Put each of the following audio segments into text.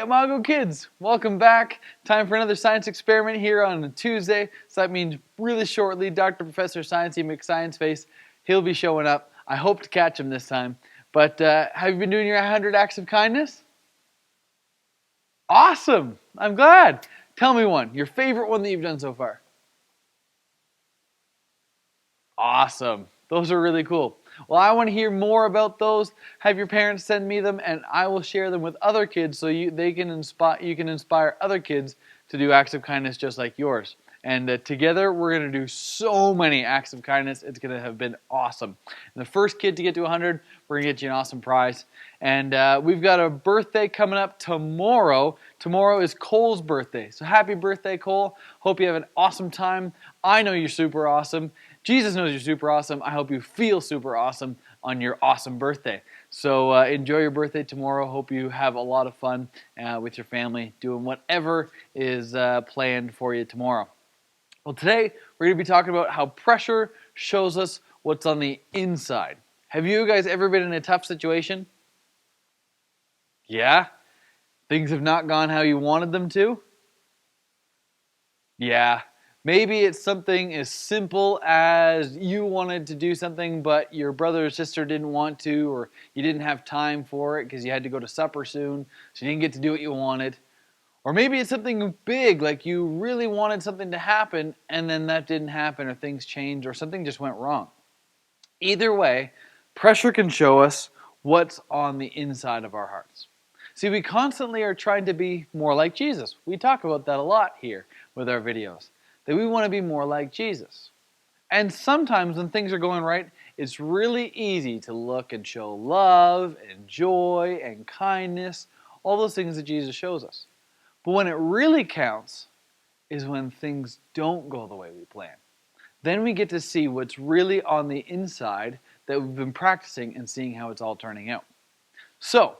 Imago kids, welcome back. Time for another science experiment here on a Tuesday. So that means really shortly, Dr. Professor Sciency McScience Face, he'll be showing up. I hope to catch him this time. But have you been doing your 100 acts of kindness? Awesome, I'm glad. Tell me one, your favorite one that you've done so far. Awesome, those are really cool. Well, I want to hear more about those. Have your parents send me them, and I will share them with other kids so you can inspire other kids to do acts of kindness just like yours. And together, we're going to do so many acts of kindness. It's going to have been awesome. And the first kid to get to 100, we're going to get you an awesome prize. And we've got a birthday coming up tomorrow. Tomorrow is Cole's birthday. So happy birthday, Cole. Hope you have an awesome time. I know you're super awesome. Jesus knows you're super awesome. I hope you feel super awesome on your awesome birthday. So enjoy your birthday tomorrow. Hope you have a lot of fun with your family doing whatever is planned for you tomorrow. Well, today we're going to be talking about how pressure shows us what's on the inside. Have you guys ever been in a tough situation? Yeah? Things have not gone how you wanted them to? Yeah. Maybe it's something as simple as you wanted to do something but your brother or sister didn't want to, or you didn't have time for it because you had to go to supper soon, so you didn't get to do what you wanted. Or maybe it's something big, like you really wanted something to happen and then that didn't happen, or things changed, or something just went wrong. Either way, pressure can show us what's on the inside of our hearts. See, we constantly are trying to be more like Jesus. We talk about that a lot here with our videos, that we want to be more like Jesus. And sometimes when things are going right, it's really easy to look and show love and joy and kindness, all those things that Jesus shows us. But when it really counts is when things don't go the way we plan. Then we get to see what's really on the inside that we've been practicing and seeing how it's all turning out. So,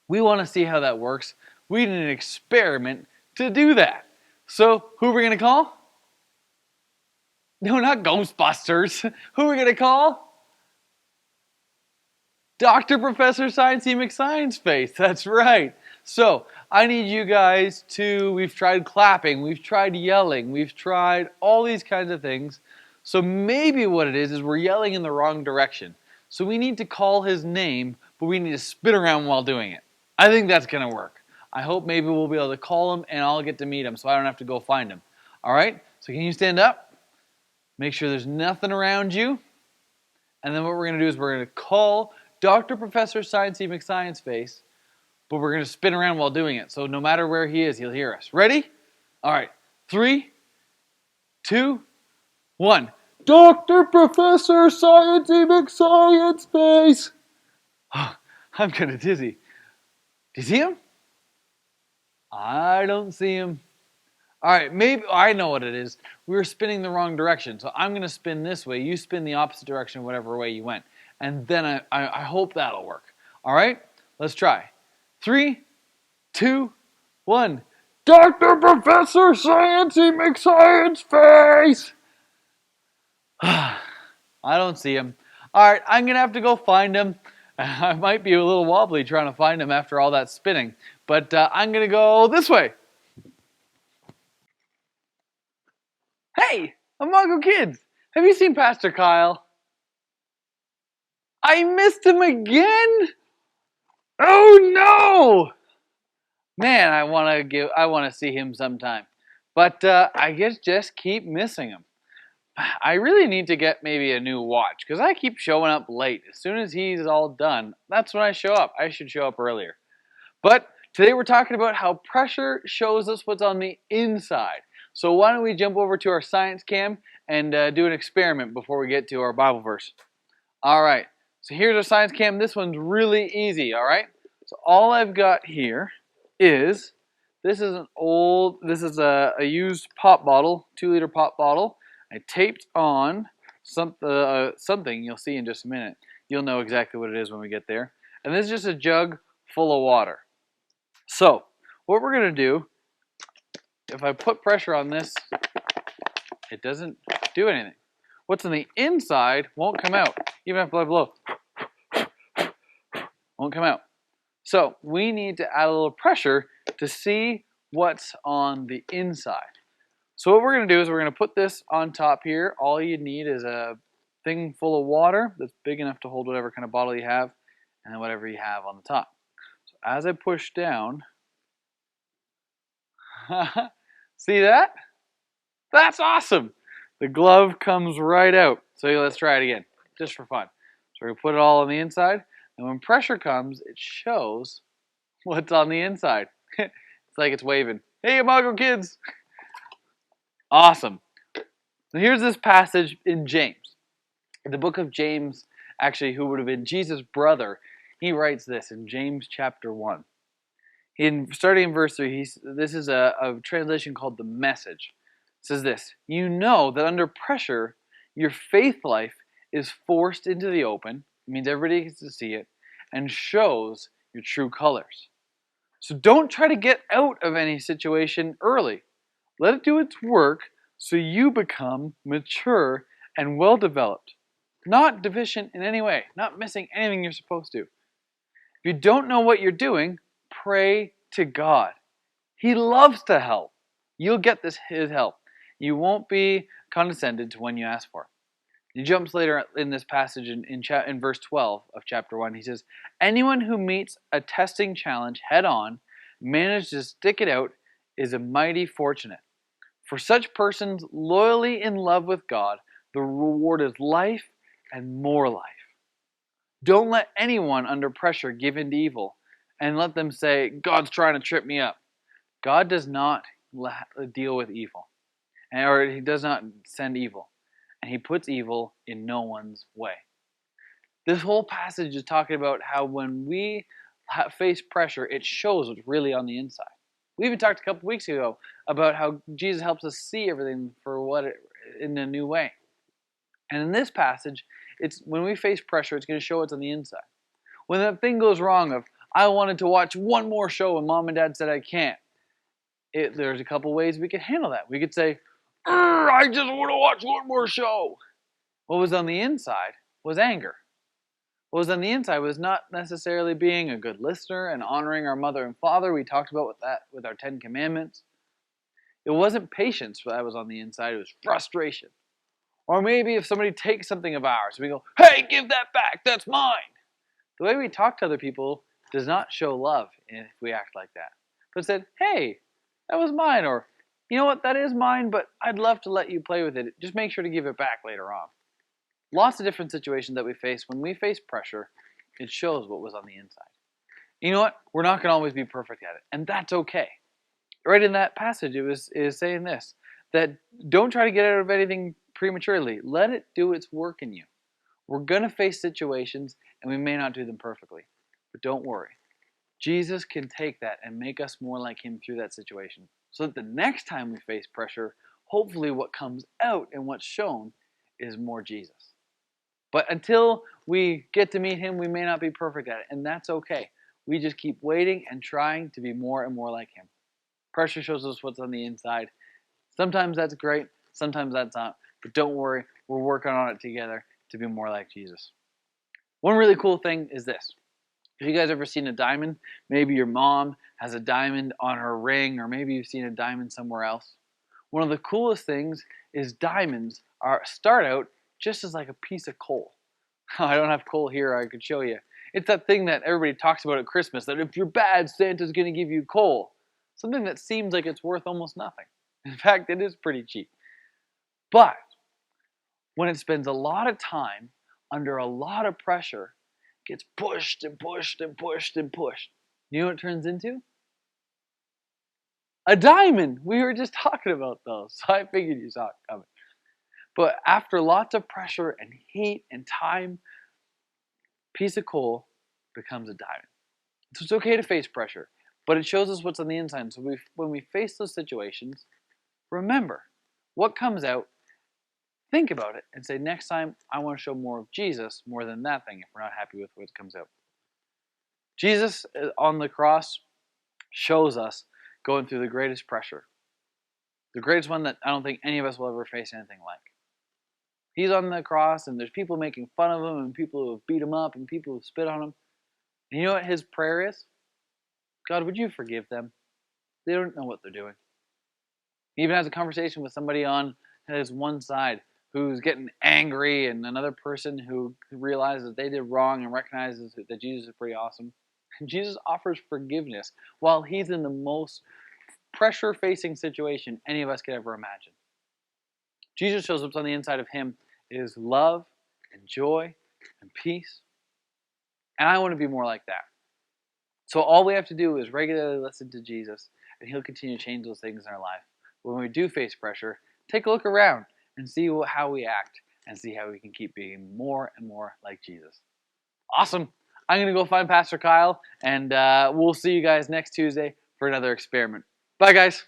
we want to see how that works. We need an experiment to do that. So, who are we going to call? No, not Ghostbusters. Who are we going to call? Dr. Professor Sciency McScience Face. That's right. So, I need you guys to, we've tried clapping, we've tried yelling, we've tried all these kinds of things. So maybe what it is we're yelling in the wrong direction. So we need to call his name, but we need to spin around while doing it. I think that's going to work. I hope maybe we'll be able to call him and I'll get to meet him so I don't have to go find him. All right? So can you stand up? Make sure there's nothing around you. And then what we're going to do is we're going to call Dr. Professor Sciency McScience Face, but we're going to spin around while doing it. So no matter where he is, he'll hear us. Ready? All right. 3, 2, 1. Dr. Professor Sciency McScience Face. I'm kind of dizzy. Do you see him? I don't see him. All right, maybe I know what it is. We were spinning the wrong direction. So I'm going to spin this way. You spin the opposite direction, whatever way you went. And then I hope that'll work. All right? Let's try. 3, 2, 1. Dr. Professor Sciency McScience Face! I don't see him. Alright, I'm going to have to go find him. I might be a little wobbly trying to find him after all that spinning. But I'm going to go this way. Hey, Imago kids! Have you seen Pastor Kyle? I missed him again? Oh no! Man, I want to see him sometime. But I guess just keep missing him. I really need to get maybe a new watch because I keep showing up late. As soon as he's all done, that's when I show up. I should show up earlier. But today we're talking about how pressure shows us what's on the inside. So why don't we jump over to our science cam and do an experiment before we get to our Bible verse. All right. So here's our science cam. This one's really easy, all right? So all I've got here is, this is a used pop bottle, 2-liter pop bottle. I taped on something you'll see in just a minute. You'll know exactly what it is when we get there. And this is just a jug full of water. So what we're going to do, if I put pressure on this, it doesn't do anything. What's on the inside won't come out. Even if I blow, won't come out. So we need to add a little pressure to see what's on the inside. So what we're going to do is we're going to put this on top here. All you need is a thing full of water that's big enough to hold whatever kind of bottle you have, and then whatever you have on the top. So as I push down, see that? That's awesome. The glove comes right out. So let's try it again, just for fun. So we're going to put it all on the inside, and when pressure comes, it shows what's on the inside. It's like it's waving. Hey, Imago kids! Awesome. So here's this passage in James. In the book of James, actually, who would have been Jesus' brother, he writes this in James chapter 1. Starting in verse 3, this is a translation called the Message. It says this: "You know that under pressure, your faith life is forced into the open," it means everybody gets to see it, "and shows your true colors. So don't try to get out of any situation early. Let it do its work so you become mature and well-developed, not deficient in any way, not missing anything you're supposed to. If you don't know what you're doing, pray to God. He loves to help. You'll get his help. You won't be condescended to when you ask for it." He jumps later in this passage in verse 12 of chapter 1. He says, "Anyone who meets a testing challenge head on, manages to stick it out, is a mighty fortunate. For such persons loyally in love with God, the reward is life and more life. Don't let anyone under pressure give in to evil and let them say, 'God's trying to trip me up.' God does not deal with evil, or he does not send evil, and he puts evil in no one's way." This whole passage is talking about how when we face pressure, it shows what's really on the inside. We even talked a couple weeks ago about how Jesus helps us see everything for in a new way. And in this passage, it's when we face pressure, it's going to show what's on the inside. When that thing goes wrong of, I wanted to watch one more show and mom and dad said I can't, there's a couple ways we could handle that. We could say, I just want to watch one more show. What was on the inside was anger. What was on the inside was not necessarily being a good listener and honoring our mother and father. We talked about with our 10 Commandments. It wasn't patience that was on the inside. It was frustration. Or maybe if somebody takes something of ours, we go, hey, give that back. That's mine. The way we talk to other people does not show love if we act like that. But said, hey, that was mine. Or, you know what, that is mine, but I'd love to let you play with it. Just make sure to give it back later on. Lots of different situations that we face. When we face pressure, it shows what was on the inside. You know what? We're not going to always be perfect at it, and that's okay. Right in that passage, is saying this, that don't try to get out of anything prematurely. Let it do its work in you. We're going to face situations, and we may not do them perfectly, but don't worry. Jesus can take that and make us more like him through that situation, so that the next time we face pressure, hopefully what comes out and what's shown is more Jesus. But until we get to meet him, we may not be perfect at it, and that's okay. We just keep waiting and trying to be more and more like him. Pressure shows us what's on the inside. Sometimes that's great, sometimes that's not. But don't worry, we're working on it together to be more like Jesus. One really cool thing is this. Have you guys ever seen a diamond? Maybe your mom has a diamond on her ring, or maybe you've seen a diamond somewhere else. One of the coolest things is diamonds start out just as like a piece of coal. I don't have coal here, I could show you. It's that thing that everybody talks about at Christmas, that if you're bad, Santa's going to give you coal. Something that seems like it's worth almost nothing. In fact, it is pretty cheap. But when it spends a lot of time under a lot of pressure, it gets pushed and pushed and pushed and pushed. You know what it turns into? A diamond. We were just talking about those, so I figured you saw it coming. But after lots of pressure and heat and time, a piece of coal becomes a diamond. So it's okay to face pressure, but it shows us what's on the inside. So when we face those situations, remember what comes out, think about it, and say, next time I want to show more of Jesus more than that thing if we're not happy with what comes out. Jesus on the cross shows us going through the greatest pressure. The greatest one that I don't think any of us will ever face anything like. He's on the cross, and there's people making fun of him, and people who have beat him up, and people who spit on him. And you know what his prayer is? God, would you forgive them? They don't know what they're doing. He even has a conversation with somebody on his one side who's getting angry, and another person who realizes they did wrong and recognizes that Jesus is pretty awesome. And Jesus offers forgiveness while he's in the most pressure-facing situation any of us could ever imagine. Jesus shows what's on the inside of him is love and joy and peace. And I want to be more like that. So all we have to do is regularly listen to Jesus, and he'll continue to change those things in our life. When we do face pressure, take a look around and see how we act, and see how we can keep being more and more like Jesus. Awesome. I'm going to go find Pastor Kyle, and we'll see you guys next Tuesday for another experiment. Bye, guys.